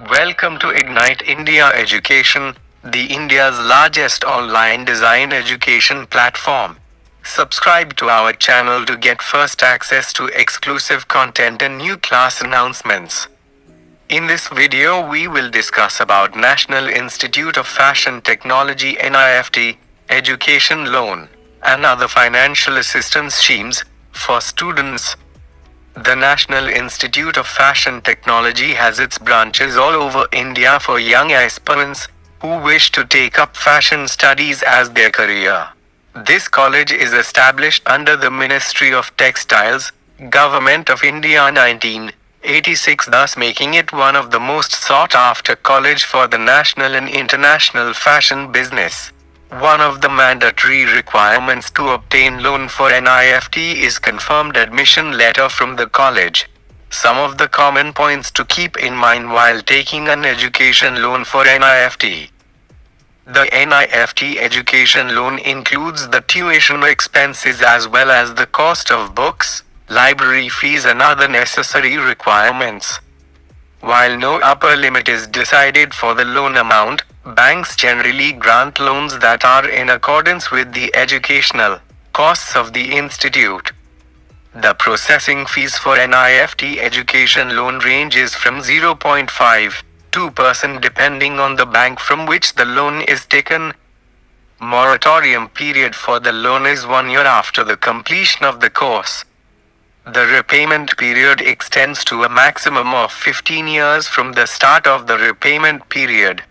Welcome to Ignite India Education, the India's largest online design education platform. Subscribe to our channel to get first access to exclusive content and new class announcements. In this video we will discuss about National Institute of Fashion Technology NIFT, education loan, and other financial assistance schemes for students. The National Institute of Fashion Technology has its branches all over India for young aspirants who wish to take up fashion studies as their career. This college is established under the Ministry of Textiles, Government of India 1986, thus making it one of the most sought-after college for the national and international fashion business. One of the mandatory requirements to obtain loan for NIFT is confirmed admission letter from the college. Some of the common points to keep in mind while taking an education loan for NIFT. The NIFT education loan includes the tuition expenses as well as the cost of books, library fees and other necessary requirements. While no upper limit is decided for the loan amount, banks generally grant loans that are in accordance with the educational costs of the institute. The processing fees for NIFT education loan ranges from 0.5% depending on the bank from which the loan is taken. Moratorium period for the loan is 1 year after the completion of the course. The repayment period extends to a maximum of 15 years from the start of the repayment period.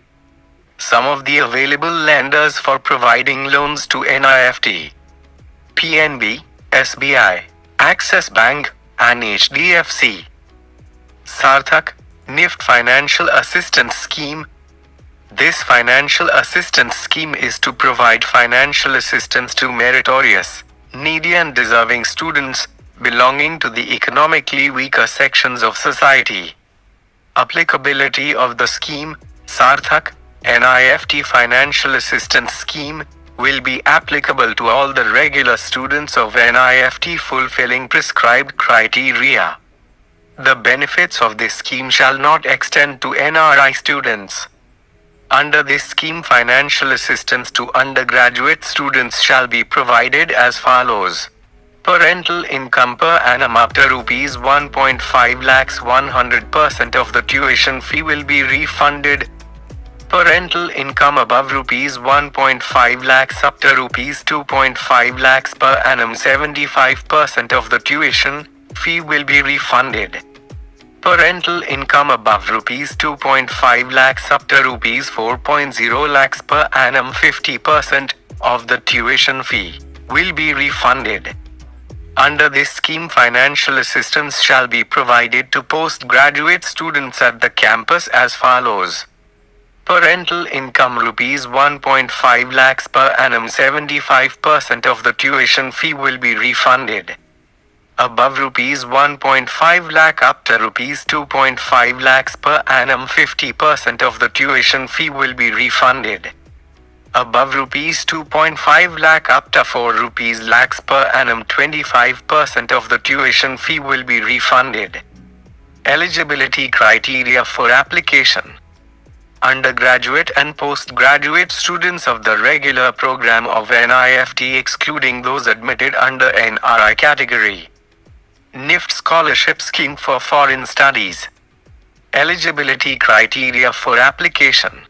Some of the available lenders for providing loans to NIFT: PNB, SBI, Axis Bank, and HDFC. Sarthak, NIFT Financial Assistance Scheme. This financial assistance scheme is to provide financial assistance to meritorious, needy and deserving students belonging to the economically weaker sections of society. Applicability of the scheme: Sarthak, NIFT Financial Assistance Scheme, will be applicable to all the regular students of NIFT fulfilling prescribed criteria. The benefits of this scheme shall not extend to NRI students. Under this scheme, financial assistance to undergraduate students shall be provided as follows. Parental income per annum up to Rs 1.5 lakhs, 100% of the tuition fee will be refunded. Parental income above Rs 1.5 lakhs up to Rs 2.5 lakhs per annum, 75% of the tuition fee will be refunded. Parental income above Rs 2.5 lakhs up to Rs 4.0 lakhs per annum, 50% of the tuition fee will be refunded. Under this scheme, financial assistance shall be provided to postgraduate students at the campus as follows. Parental income Rs 1.5 lakhs per annum, 75% of the tuition fee will be refunded. Above Rs 1.5 lakh up to Rs 2.5 lakhs per annum, 50% of the tuition fee will be refunded. Above Rs 2.5 lakh up to 4 lakhs per annum, 25% of the tuition fee will be refunded. Eligibility criteria for application: undergraduate and postgraduate students of the regular program of NIFT excluding those admitted under NRI category. NIFT Scholarship Scheme for Foreign Studies. Eligibility criteria for application: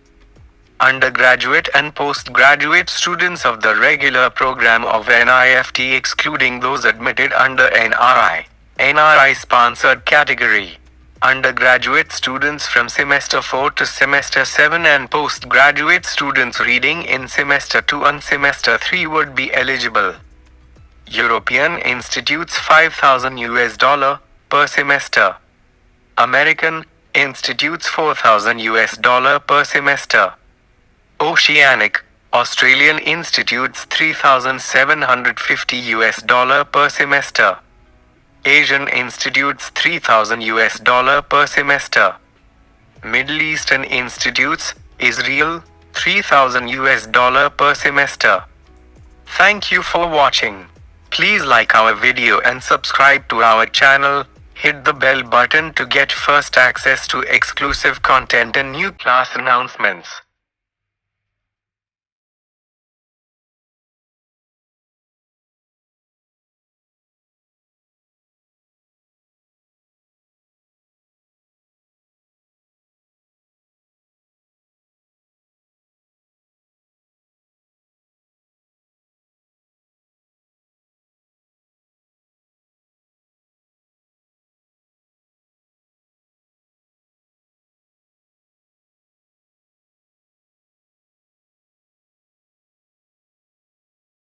undergraduate and postgraduate students of the regular program of NIFT excluding those admitted under NRI sponsored category. Undergraduate students from semester 4 to semester 7 and postgraduate students reading in semester 2 and semester 3 would be eligible. European institutes $5,000 per semester. American institutes $4,000 per semester. Oceanic, Australian institutes $3,750 per semester. Asian institutes $3,000 per semester. Middle Eastern institutes, Israel, $3,000 per semester. Thank you for watching. Please like our video and subscribe to our channel. Hit the bell button to get first access to exclusive content and new class announcements.